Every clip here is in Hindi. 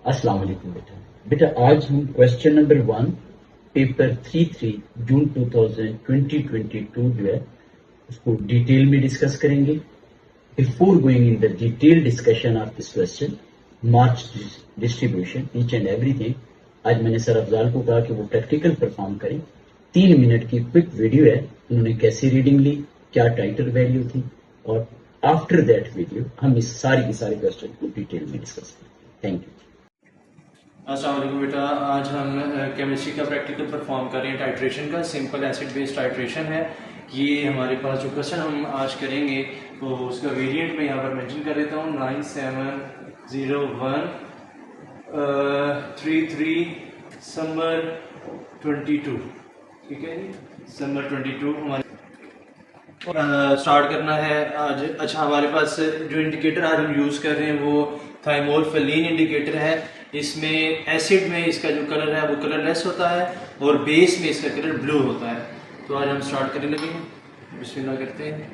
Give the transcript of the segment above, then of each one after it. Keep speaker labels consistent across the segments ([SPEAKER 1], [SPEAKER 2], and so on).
[SPEAKER 1] अस्सलाम वालेकुम बेटा। बेटा आज हम क्वेश्चन नंबर 1 पेपर 3 जून 2022 जो है उसको डिटेल में डिस्कस करेंगे। Before going in the detail discussion of this question, marks distribution, each and everything, आज मैंने सर अफजाल को कहा कि वो प्रैक्टिकल परफॉर्म करें। 3 मिनट की क्विक वीडियो है, उन्होंने कैसे रीडिंग ली, क्या टाइटल वैल्यू थी, और आफ्टर दैट वीडियो हम इस सारी की सारी क्वेश्चन को डिटेल में डिस्कस करेंगे। Thank you.
[SPEAKER 2] अस्सलाम वालेकुम बेटा, आज हम केमिस्ट्री का प्रैक्टिकल परफॉर्म कर रहे हैं टाइट्रेशन का। सिंपल एसिड बेस्ड टाइट्रेशन है ये। हमारे पास जो क्वेश्चन हम आज करेंगे तो उसका वेरिएंट मैं यहाँ पर मेंशन कर देता हूँ। 970133 समर 22, ठीक है जी, समर 22 हमारे स्टार्ट करना है आज। अच्छा, हमारे पास जो इंडिकेटर आज हम यूज़ कर रहे हैं वो थाइमोल्फेलिन इंडिकेटर है। इसमें एसिड में इसका जो कलर है वो कलरलेस होता है और बेस में इसका कलर ब्लू होता है। तो आज हम स्टार्ट करने लगे, बिस्मिल्लाह करते हैं।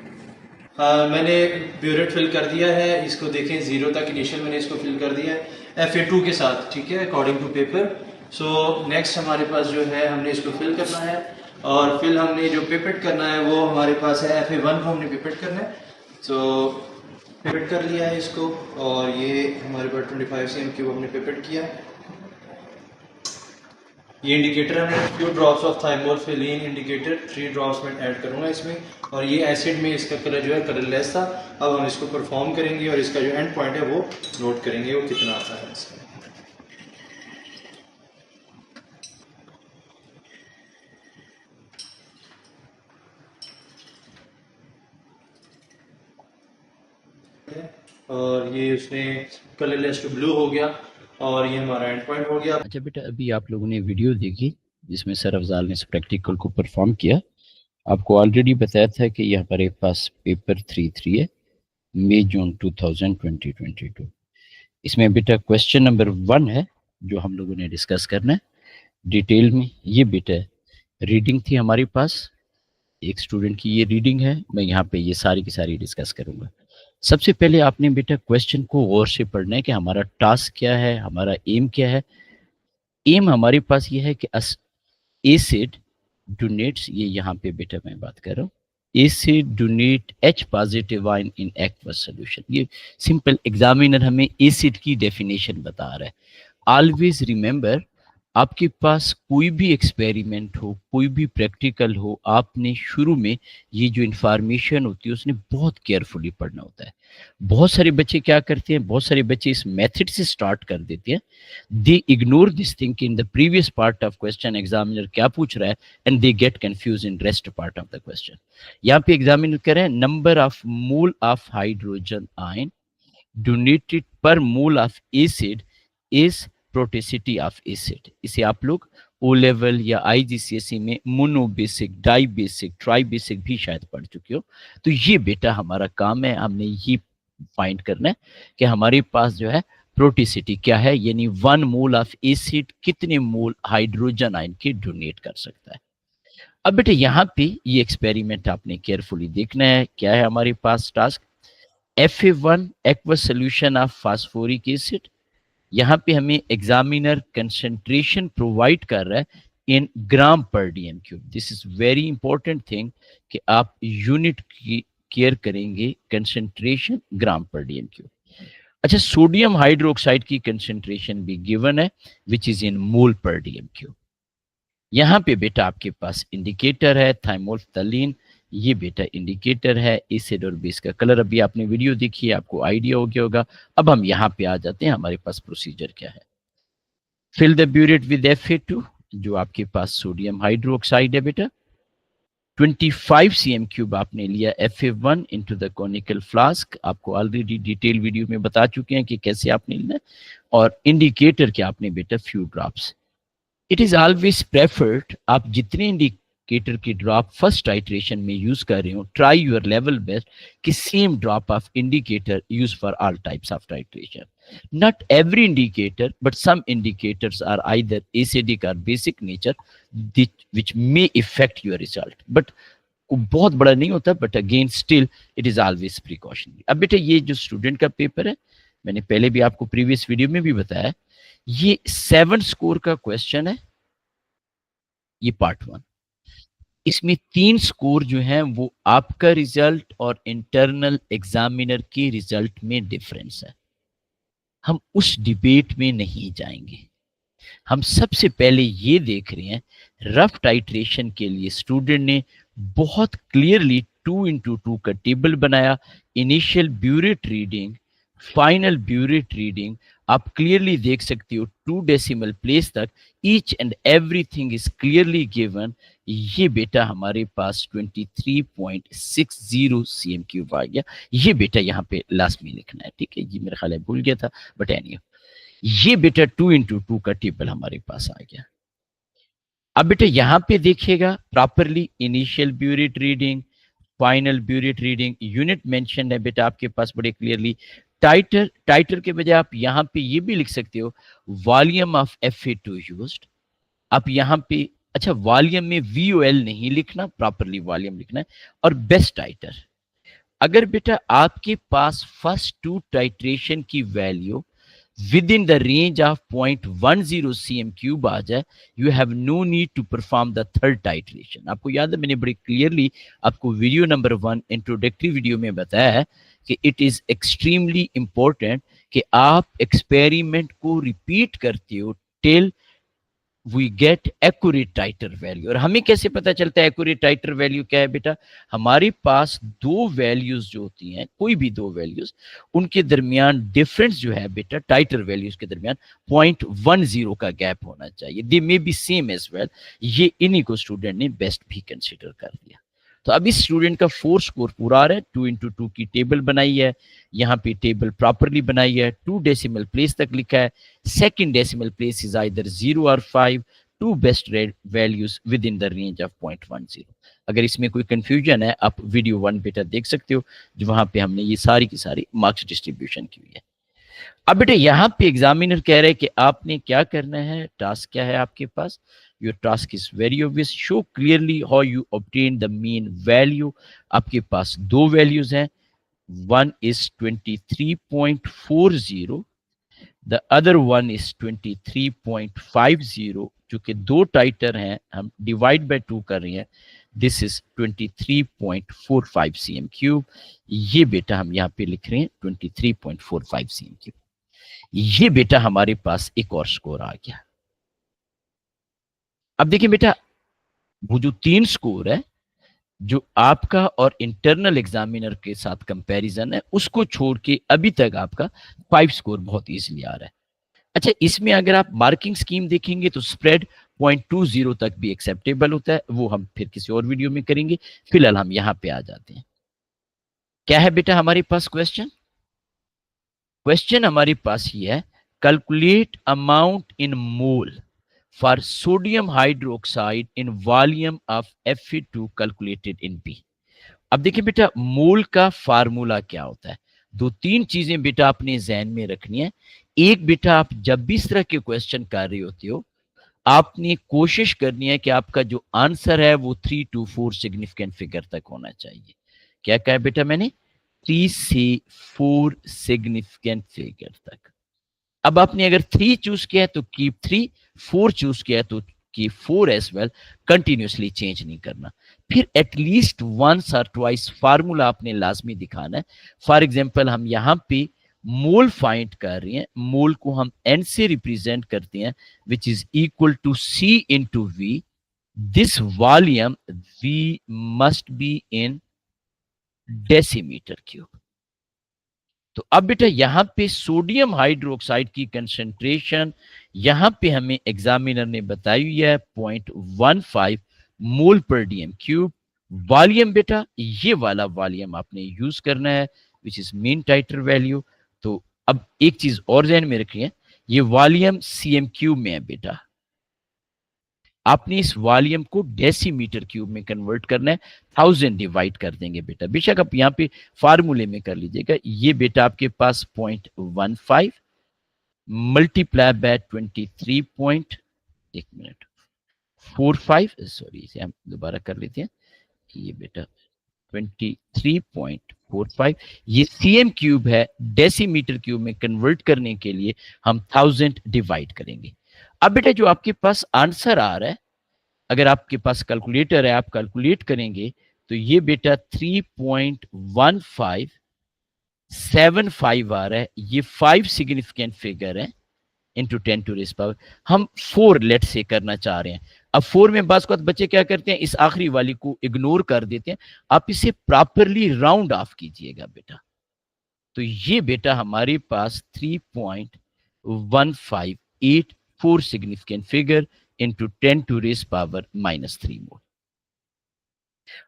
[SPEAKER 2] मैंने ब्यूरेट फिल कर दिया है, इसको देखें 0 तक इनिशियल मैंने इसको फिल कर दिया है FA2 के साथ, ठीक है, according to paper. So next हमारे पास जो है हमने इसको फिल करना है और फिर हमने जो पिपेट करना है वो हमारे पास है FA1 को हमने पिपेट करना है। सो पिपेट कर लिया है इसको और ये हमारे पास 25 cm क्यूब हमने पिपेट किया है। ये इंडिकेटर हमने few drops of thymolphthalein indicator 3 drops में ऐड करूंगा इसमें, और ये एसिड में इसका कलर जो है कलरलेस था। अब हम इसको परफॉर्म करेंगे और इसका जो एंड पॉइंट है वो नोट करेंगे वो कितना आता है इसका। और ये उसने कलरलेस टू ब्लू हो गया और ये हमारा एंड पॉइंट हो गया।
[SPEAKER 3] अच्छा बेटा, अभी आप लोगों ने वीडियो देखी जिसमें सर अफजाल ने इस प्रैक्टिकल को परफॉर्म किया। आपको ऑलरेडी बताया था कि ये हमारे पास पेपर 3 है, मई जून 2022। इसमें बेटा क्वेश्चन नंबर 1 है जो हम लोगों ने डिस्कस करना है डिटेल में। ये बेटा रीडिंग थी हमारे पास, एक स्टूडेंट की ये रीडिंग है। मैं यहाँ पे ये सारी की सारी डिस्कस करूँगा। सबसे पहले आपने बेटा क्वेश्चन को गौर से पढ़ना है कि हमारा टास्क क्या है, हमारा एम क्या है। एम हमारे पास ये है कि एसिड डोनेट्स, ये यहाँ पे बेटा मैं बात कर रहा हूँ, acid donate H positive ion in aqueous solution. ये सिंपल एग्जामिनर हमें एसिड की डेफिनेशन बता रहा है। ऑलवेज रिमेंबर, आपके पास कोई भी एक्सपेरिमेंट हो, कोई भी प्रैक्टिकल हो, आपने शुरू में ये जो इंफॉर्मेशन होती है उसने बहुत केयरफुली पढ़ना होता है। बहुत सारे बच्चे क्या करते हैं, बहुत सारे बच्चे इस मेथड से स्टार्ट कर देते हैं। They ignore this thing in the previous part of question examiner क्या पूछ रहा है, and they get confuse in rest part of the question. यहाँ पे एग्जामिनर कह रहे हैं number of mole of hydrogen ion donated per mole of acid is proticity of acid. इसे आप लोग ओ लेवल या IGCSE में मोनोबेसिक, डाइबेसिक, ट्राइबेसिक भी शायद पढ़ चुके हो। तो ये बेटा हमारा काम है, हमने ये फाइंड करना है कि हमारे पास जो है प्रोटेसिटी क्या है, यानी 1 मोल ऑफ एसिड कितने मोल हाइड्रोजन आयन के डोनेट कर सकता है। अब बेटा यहाँ पे ये एक्सपेरिमेंट आपने केयरफुली देखना है। क्या है हमारे पास task, FA1 aqueous solution of phosphoric acid. यहाँ पे हमें एग्जामिनर कंसंट्रेशन प्रोवाइड कर रहा है इन ग्राम पर DM cube. This is very important thing कि आप यूनिट की केयर करेंगे, कंसंट्रेशन ग्राम पर DM क्यूब। अच्छा, सोडियम हाइड्रोक्साइड की कंसंट्रेशन भी गिवन है विच इज इन मोल पर DM क्यूब। यहाँ पे बेटा आपके पास इंडिकेटर है थाइमोल्फेलिन, ये बेटा इंडिकेटर है। एसिड और बेस का कलर अभी आपने वीडियो देखी है, आपको आइडिया हो गया होगा। अब हम यहाँ पे आ जाते हैं, हमारे पास प्रोसीजर क्या है। Fill the burette with FA2, जो आपके पास सोडियम हाइड्रोक्साइड है बेटा। 25 cm क्यूब आपने लिया FA1 into the conical flask. आपको ऑलरेडी डिटेल वीडियो में बता चुके हैं कि कैसे आपने लेना है। और इंडिकेटर क्या आपने बेटा few drops. It is always preferred, आप जितने इंडिकेटर की ड्रॉप फर्स्ट टाइट्रेशन में यूज कर रहे हो, ट्राई योर लेवल बेस्ट कि same drop of indicator use for all types of titration. Not every indicator but some indicators are either acidic और basic nature which may affect your result, but बहुत बड़ा नहीं होता, but again still it is always precautionary. अब बेटा ये जो स्टूडेंट का पेपर है, मैंने पहले भी आपको प्रीवियस वीडियो में भी बताया, ये 7 स्कोर का क्वेश्चन है, ये पार्ट 1। इसमें 3 स्कोर जो हैं वो आपका रिजल्ट और इंटरनल एग्जामिनर के रिजल्ट में डिफरेंस है। हम उस डिबेट में नहीं जाएंगे। हम सबसे पहले ये देख रहे हैं, रफ टाइट्रेशन के लिए स्टूडेंट ने बहुत क्लियरली 2x2 का टेबल बनाया। Initial burette reading, final burette reading, आप क्लियरली देख सकते हो 2 डेसिमल प्लेस तक each and everything is clearly given. ये बेटा हमारे पास 23.60 cm क्यूब आ गया। ये बेटा यहाँ पे लास्ट में लिखना है, ठीक है, ये मेरा ख्याल है भूल गया था, बट एनी ये बेटा 2x2 का टेबल हमारे पास आ गया। अब बेटा यहां पे देखिएगा properly initial burette reading, final burette reading, unit mention है बेटा आपके पास बड़े क्लियरली। टाइटर के बजाय आप यहां पे ये भी लिख सकते हो वॉल्यूम ऑफ Fa2 यूज्ड। आप यहां पे अच्छा वॉल्यूम में VOL नहीं लिखना, प्रॉपरली वॉल्यूम लिखना है। और बेस्ट टाइटर, अगर बेटा आपके पास फर्स्ट 2 टाइट्रेशन की value within the range of 0.10 cm cube आ जाए, you have no need to perform the third titration. आपको याद है मैंने बड़ी क्लियरली आपको वीडियो नंबर 1 इंट्रोडक्टरी वीडियो में बताया है कि इट इज एक्सट्रीमली इंपॉर्टेंट कि आप एक्सपेरिमेंट को रिपीट करते हो till we get accurate titre value. और हमें कैसे पता चलता है एक्यूरेट टाइटर वैल्यू क्या है बेटा? हमारे पास 2 वैल्यूज जो होती हैं, कोई भी 2 वैल्यूज, उनके दरमियान डिफरेंस जो है बेटा टाइटर वैल्यूज के दरमियान 0.10 का गैप होना चाहिए। They may be same as well. ये इन्हीं को स्टूडेंट ने बेस्ट भी कंसिडर कर दिया। तो अब इस स्टूडेंट का 4 स्कोर पूरा आ रहा है। 2x2 की टेबल बनाई है, यहाँ पे टेबल प्रॉपरली बनाई है, 2 डेसिमल प्लेस तक लिखा है। Second decimal place is either 0 और 5, 2 best values with in the range of 0.10। अगर इसमें कोई कंफ्यूजन है आप वीडियो 1 बेटा देख सकते हो, जो वहां पे हमने ये सारी की सारी मार्क्स डिस्ट्रीब्यूशन की हुई है। अब बेटा यहाँ पे एग्जामिनर कह रहे हैं कि आपने क्या करना है, टास्क क्या है आपके पास। Your task is very obvious, show clearly how you obtain the mean value. आपके पास 2 वैल्यूज हैं, one is 23.40, the other one is 23.50, जो कि 2 टाइटर हैं, हम डिवाइड बाय 2 कर रहे हैं। This is 23.45 cm cube. ये बेटा हम यहाँ पे लिख रहे हैं 23.45 cm क्यूब। ये बेटा हमारे पास एक और स्कोर आ गया। अब देखिए बेटा, वो जो 3 स्कोर है जो आपका और इंटरनल एग्जामिनर के साथ कंपैरिजन है, उसको छोड़ के अभी तक आपका 5 स्कोर बहुत इजीली आ रहा है। अच्छा, इसमें अगर आप मार्किंग स्कीम देखेंगे तो स्प्रेड 0.20 तक भी एक्सेप्टेबल होता है, वो हम फिर किसी और वीडियो में करेंगे। फिलहाल हम यहां पे आ जाते हैं। क्या है बेटा हमारे पास क्वेश्चन? क्वेश्चन हमारे पास ये है, calculate amount in mole for sodium hydroxide in volume of Fe2 calculated in B। अब देखिए बेटा, मोल का फार्मूला क्या होता है? 2-3 चीजें बेटा आपने जहन में रखनी है। एक बेटा, आप जब भी इस तरह के क्वेश्चन कर रहे होते हो, आपने कोशिश करनी है कि आपका जो आंसर है वो 3 to 4 सिग्निफिकेंट फिगर तक होना चाहिए। क्या कहा बेटा मैंने? 3 से 4 सिग्निफिकेंट फिगर तक। अब आपने अगर 3 चूज किया है तो कीप 3, 4 चूज किया है तो keep 4 as well. Continuously change नहीं करना। फिर एटलीस्ट वंस और ट्वाइस फार्मूला आपने लाजमी दिखाना है। फॉर एग्जाम्पल हम यहां पे मोल फाइंड कर रहे हैं, मोल को हम एन से रिप्रेजेंट करते हैं, which is equal to C into V। This volume V must be in decimeter cube. तो अब बेटा यहां पे सोडियम हाइड्रोक्साइड की कंसंट्रेशन यहां पे हमें एग्जामिनर ने बताई हुई है 0.15 मोल पर DM क्यूब। वॉल्यूम बेटा ये वाला वॉल्यूम आपने यूज करना है, विच इज मीन टाइटर वैल्यू। तो अब एक चीज और ध्यान में रखिए, ये वॉल्यूम CM क्यूब में है बेटा, आपने इस वॉल्यूम को डेसीमीटर क्यूब में कन्वर्ट करना है। 1000 डिवाइड कर देंगे बेटा, बेशक आप यहाँ पे फार्मूले में कर लीजिएगा। ये बेटा आपके पास 0.15 मल्टीप्लाई बाय 45, सॉरी इसे हम दोबारा कर लेते हैं। ये बेटा 23.45 0.45। ये सीएम क्यूब है, डेसीमीटर क्यूब में कन्वर्ट करने के लिए हम 1000 डिवाइड करेंगे। अब बेटा जो आपके पास आंसर आ रहा है, अगर आपके पास कैलकुलेटर है आप कैलकुलेट करेंगे तो ये बेटा 3.1575 आ रहा है। ये 5 सिग्निफिकेंट फिगर है इंटू 10 टू रेस पावर। हम 4 लेट से करना चाह रहे हैं। अब 4 में बात बच्चे क्या करते हैं, इस आखिरी वाली को इग्नोर कर देते हैं। आप इसे प्रॉपरली राउंड ऑफ कीजिएगा बेटा। तो ये बेटा हमारे पास 3.1584 significant figure into 10 to raise power -3 mole.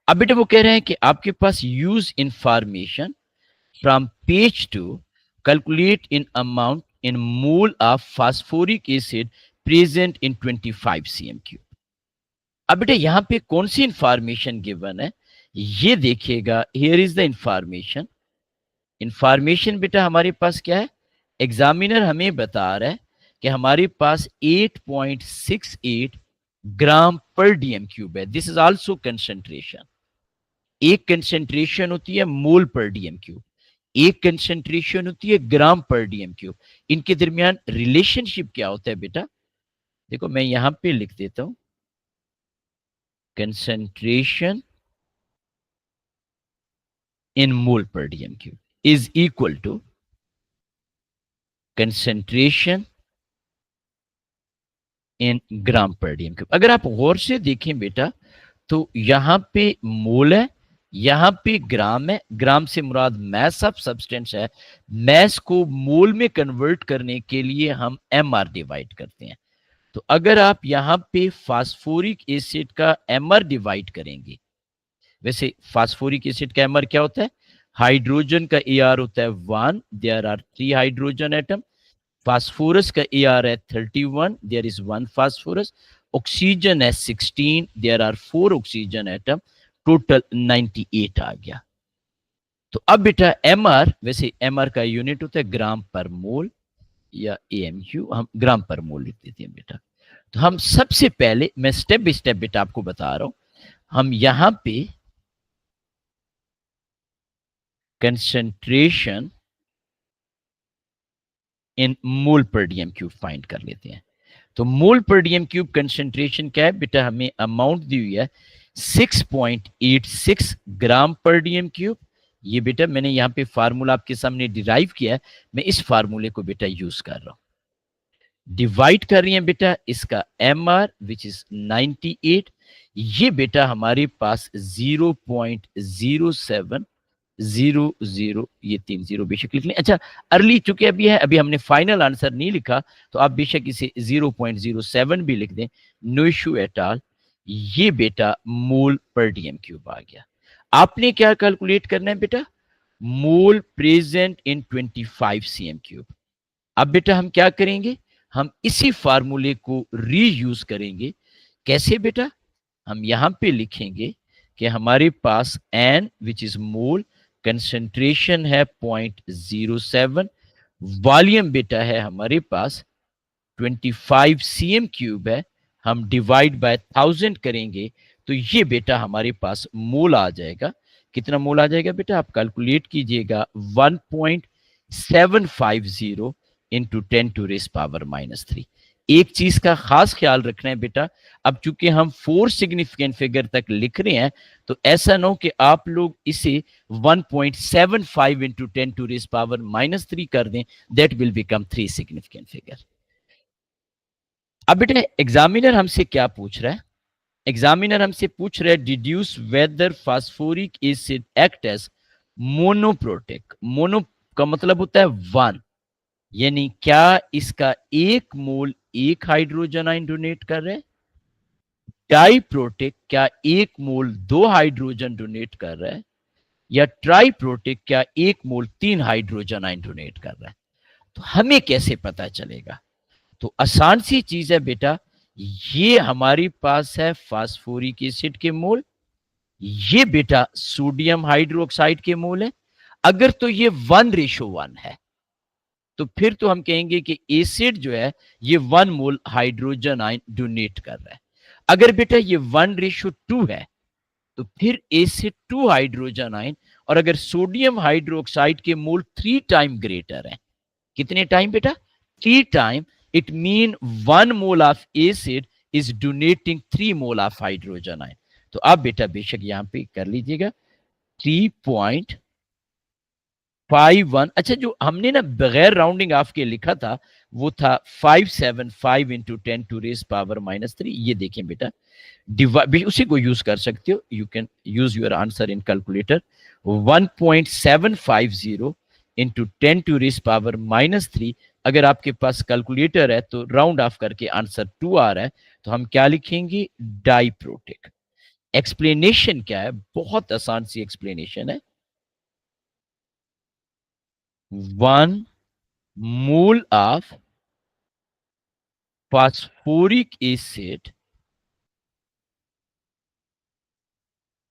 [SPEAKER 3] अब बेटा वो कह रहे हैं कि आपके पास use information from page 2 calculate in amount in mole of phosphoric acid present in 25 cm cube। अब बेटा यहां पे कौन सी इंफॉर्मेशन गिवन है ये देखिएगा। Here is the information. Information बेटा हमारे पास क्या है, एग्जामिनर हमें बता रहा है कि हमारे पास 8.68 ग्राम पर डीएम क्यूब है। This is also concentration. एक कंसंट्रेशन होती है मोल पर डीएम क्यूब, एक कंसंट्रेशन होती है ग्राम पर डीएम क्यूब। इनके दरमियान रिलेशनशिप क्या होता है बेटा, देखो मैं यहां पे लिख देता हूं, concentration in mole per dm cube is equal to concentration in gram per dm cube. अगर आप गौर से देखें बेटा तो यहां पे मोल है, यहां पे ग्राम है। ग्राम से मुराद मैस ऑफ सब्सटेंस है। मैस को मोल में कन्वर्ट करने के लिए हम एमआर डिवाइड करते हैं। तो अगर आप यहां पे फास्फोरिक एसिड का एमआर डिवाइड करेंगे, वैसे फास्फोरिक एसिड का एमआर क्या होता है, हाइड्रोजन का एआर होता है 1, there are 3 hydrogen atom. Phosphorus का A R 31, there is 1 phosphorus. Oxygen है 16, there are 4 oxygen atom, total 98 आ गया। तो अब बेटा एमआर, वैसे एमआर का यूनिट होता है ग्राम पर मोल या एएमयू, हम ग्राम पर मोल लिख देते हैं बेटा। तो हम सबसे पहले, मैं स्टेप बाय स्टेप बेटा आपको बता रहा हूं, हम यहां पे concentration in mole per dm cube find कर लेते हैं। तो मोल पर डीएम क्यूब कंसंट्रेशन क्या है बेटा, हमें अमाउंट दी हुई है 6.86 ग्राम पर डीएम क्यूब। ये बेटा मैंने यहाँ पे फार्मूला आपके सामने डिराइव किया है, मैं इस फार्मूले को बेटा यूज कर रहा हूं। डिवाइड कर रही है बेटा इसका एमआर विच इज 98। ये बेटा हमारे पास 0.0700, ये 3 0 बेशक लिख लें। अच्छा अर्ली चूंकि अभी है, अभी हमने फाइनल आंसर नहीं लिखा, तो आप बेशक इसे 0.07 भी लिख दें, नो इशू एट ऑल। ये बेटा मोल पर डीएम क्यूब आ गया। आपने क्या कैलकुलेट करना है बेटा, मोल प्रेजेंट इन 25 सीएम क्यूब। अब बेटा हम क्या करेंगे, हम इसी फार्मूले को रीयूज करेंगे। कैसे बेटा, हम यहां पे लिखेंगे कि हमारे पास n which is mole, concentration है 0.07, वॉल्यूम बेटा है हमारे पास 25 सीएम क्यूब है, हम डिवाइड बाय 1000 करेंगे तो ये बेटा हमारे पास मोल आ जाएगा। कितना मोल आ जाएगा बेटा, आप कैलकुलेट कीजिएगा, 1.750 इंटू 10 टू रेस पावर -3। एक चीज का खास ख्याल रखना है बेटा, अब चूंकि हम 4 सिग्निफिकेंट फिगर तक लिख रहे हैं तो ऐसा ना हो कि आप लोग इसे 1.75 इंटू 10 टू रेस पावर -3 कर दें, that will become 3 significant figure. अब बेटा एग्जामिनर हमसे क्या पूछ रहा है, एग्जामिनर हमसे पूछ रहा है deduce whether phosphoric acid act as monoprotic. Mono का मतलब होता है 1, यानी क्या इसका एक मोल एक हाइड्रोजन आयन डोनेट कर रहा है। डाइप्रोटिक, क्या एक मोल 2 हाइड्रोजन डोनेट कर रहा है, या ट्राइप्रोटिक, क्या एक मोल 3 हाइड्रोजन आयन डोनेट कर रहा है। तो हमें कैसे पता चलेगा, तो आसान सी चीज है बेटा, ये हमारे पास है फास्फोरिक एसिड के मोल, ये बेटा सोडियम हाइड्रोक्साइड के मोल है। अगर तो ये 1:1 है तो फिर तो हम कहेंगे कि एसिड जो है ये 1 मोल हाइड्रोजन आयन डोनेट कर रहा है। अगर बेटा ये 1:2 है तो फिर एसिड 2 हाइड्रोजन आयन, और अगर सोडियम हाइड्रोक्साइड के मोल 3 टाइम ग्रेटर है, कितने टाइम बेटा? 3 time, it mean 1 mole of acid is donating 3 mole of hydrogen ion. तो आप बेटा बेशक यहां पे कर लीजिएगा 3.51। अच्छा, जो हमने ना बगैर राउंडिंग ऑफ के लिखा था वो था 575 इंटू 10⁻⁻3। ये देखें बेटा, उसी को यूज कर सकते हो, you can use your answer in calculator. 1.750 into 10⁻⁻3। अगर आपके पास कैलकुलेटर है तो राउंड ऑफ करके आंसर 2 आ रहा है, तो हम क्या लिखेंगे? डाइप्रोटिक। एक्सप्लेनेशन क्या है? बहुत आसान सी एक्सप्लेनेशन है। 1 mole of phosphoric acid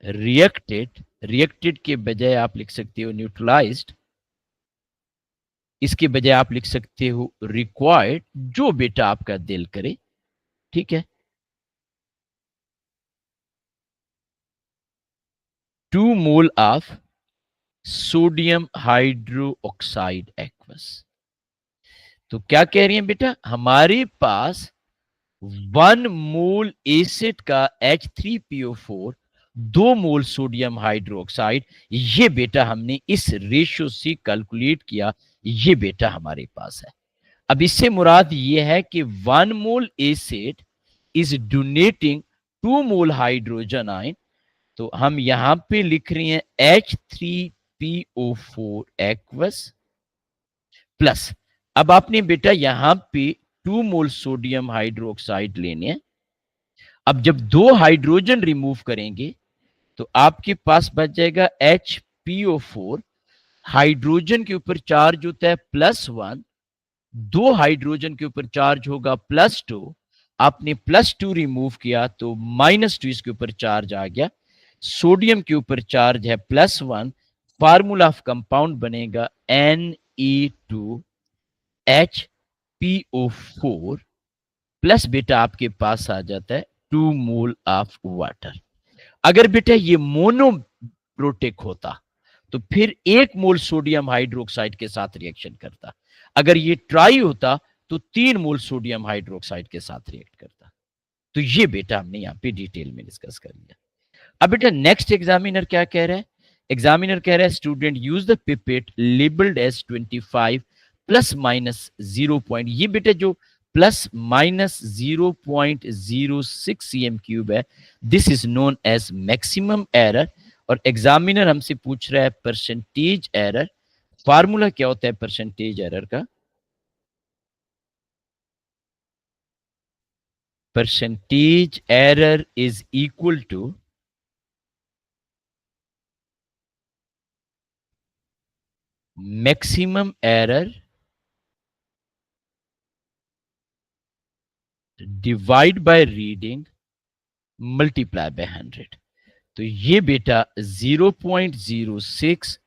[SPEAKER 3] reacted के बजाय आप लिख सकते हो न्यूट्रलाइज्ड, इसके बजाय आप लिख सकते हो रिक्वायर्ड, जो बेटा आपका दिल करे, ठीक है। 2 mole of sodium hydroxide aqueous. तो क्या कह रही हैं बेटा? हमारे पास 1 मोल एसिड का H3PO4, 2 मोल सोडियम हाइड्रोक्साइड, ये बेटा हमने इस रेशियो से कैलकुलेट किया, ये बेटा हमारे पास है। अब इससे मुराद ये है कि 1 mole acid is donating 2 mole hydrogen ion, तो हम यहां पे लिख रहे हैं H3PO4 एक्वस प्लस, अब आपने बेटा यहां पे 2 मोल सोडियम हाइड्रोक्साइड लेने हैं। अब जब 2 हाइड्रोजन रिमूव करेंगे तो आपके पास बच जाएगा HPO4, हाइड्रोजन के ऊपर चार्ज होता है +1, 2 हाइड्रोजन के ऊपर चार्ज होगा +2, आपने +2 रिमूव किया तो -2 इसके ऊपर चार्ज आ गया, सोडियम के ऊपर चार्ज है +1, फार्मूला ऑफ कंपाउंड बनेगा Ne2HPO4 प्लस बेटा आपके पास आ जाता है 2 मोल ऑफ वाटर। अगर बेटा ये मोनोप्रोटिक होता तो फिर 1 मोल सोडियम हाइड्रोक्साइड के साथ रिएक्शन करता, अगर ये ट्राई होता तो 3 मोल सोडियम हाइड्रोक्साइड के साथ रिएक्ट करता। तो ये बेटा हमने यहाँ पे डिटेल में डिस्कस कर लिया। अब बेटा नेक्स्ट एग्जामिनर क्या कह रहा है? एग्जामिनर कह रहा है student use the pipette labelled as 25 ±0 point. ये बेटा जो ±0.06 cm क्यूब है, this is known as maximum error. और एग्जामिनर हमसे पूछ रहा है परसेंटेज एरर। फार्मूला क्या होता है परसेंटेज एरर का? Percentage error is equal to maximum error divide by reading multiply by 100। तो ये बेटा 0.06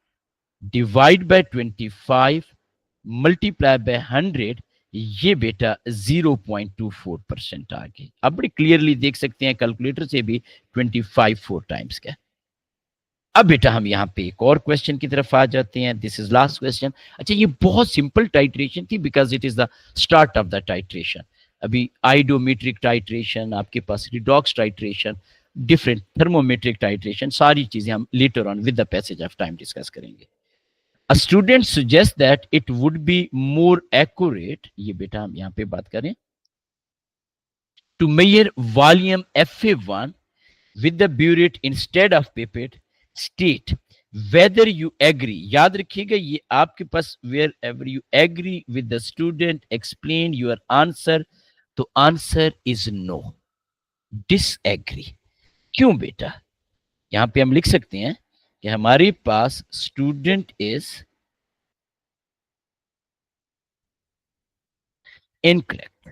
[SPEAKER 3] डिवाइड बाय 25 मल्टीप्लाई बाय 100, ये बेटा 0.24% आ गई। अब बड़ी क्लियरली देख सकते हैं कैलकुलेटर से भी 25 4 टाइम्स का। अब बेटा हम यहाँ पे एक और क्वेश्चन की तरफ आ जाते हैं। This is last question. अच्छा, ये बहुत सिंपल टाइट्रेशन थी because it is the start of the titration. अभी आइडोमेट्रिक टाइट्रेशन, आपके पास redox titration, different thermometric titration, सारी चीजें हम later on with the passage of time discuss करेंगे। A student suggests that it would be more accurate, ये बेटा हम यहाँ पे बात करें, to measure volume Fa1 with the burette instead of pipette. State whether you agree, याद रखिएगा ये आपके पास wherever you agree with the student, explain your answer, तो answer is no, disagree। क्यों बेटा? यहां पे हम लिख सकते हैं कि हमारे पास स्टूडेंट इज इनकरेक्ट।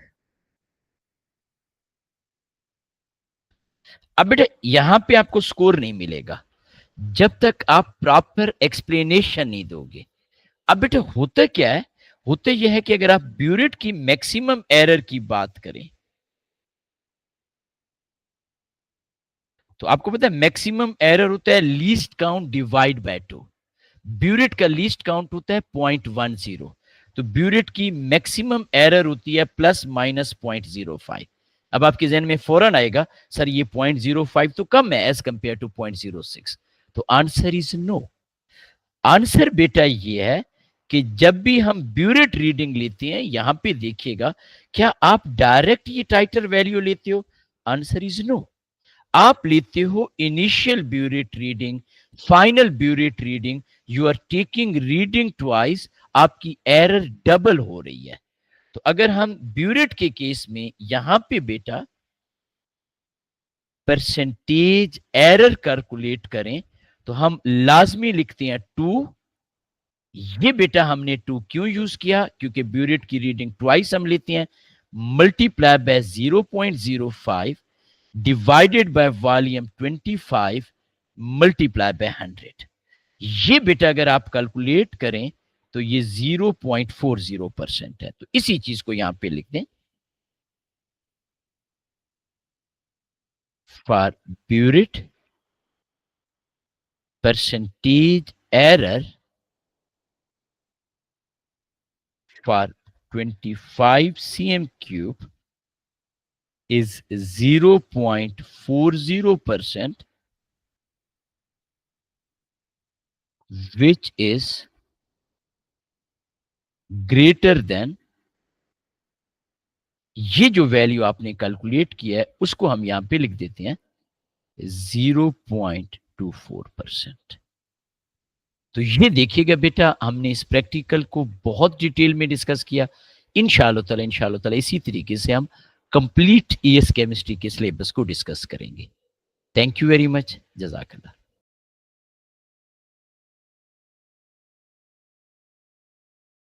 [SPEAKER 3] अब बेटा यहां पे आपको स्कोर नहीं मिलेगा जब तक आप प्रॉपर एक्सप्लेनेशन नहीं दोगे। अब बेटा होता क्या है? होता यह है कि अगर आप ब्यूरेट की मैक्सिमम एरर की बात करें तो आपको पता है मैक्सिमम एरर होता है least count divide by 2। Burette का लीस्ट काउंट होता है 0.10, तो ब्यूरेट की मैक्सिमम एरर होती है प्लस माइनस 0.05। अब आपके जहन में फौरन आएगा सर ये 0.05 तो कम है एज कंपेयर टू 0.06, तो आंसर इज नो। आंसर बेटा ये है कि जब भी हम ब्यूरेट रीडिंग लेते हैं, यहां पे देखिएगा, क्या आप डायरेक्ट ये टाइटर वैल्यू लेते हो? Answer is no. आप लेते हो initial burette reading, final burette reading, you are taking reading twice, आपकी एरर डबल हो रही है। तो अगर हम ब्यूरेट के केस में यहां पे बेटा परसेंटेज एरर कैलकुलेट करें तो हम लाजमी लिखते हैं 2। ये बेटा हमने 2 क्यों यूज किया? क्योंकि ब्यूरेट की रीडिंग ट्वाइस हम लेते हैं, multiply by 0.05 divided by volume 25 multiply by 100। ये बेटा अगर आप कैलकुलेट करें तो ये 0.40% है। तो इसी चीज को यहां पे लिख दें, for burette percentage error for 25 cm cube is 0.40%, which is greater than, ये जो वैल्यू आपने कैलकुलेट किया है उसको हम यहां पे लिख देते हैं 0.24%। तो ये देखिएगा बेटा, हमने इस प्रैक्टिकल को बहुत डिटेल में डिस्कस किया। इंशाअल्लाह ताला इसी तरीके से हम कंप्लीट ईएस केमिस्ट्री के सिलेबस को डिस्कस करेंगे। थैंक यू वेरी मच, जज़ाकल्लाह।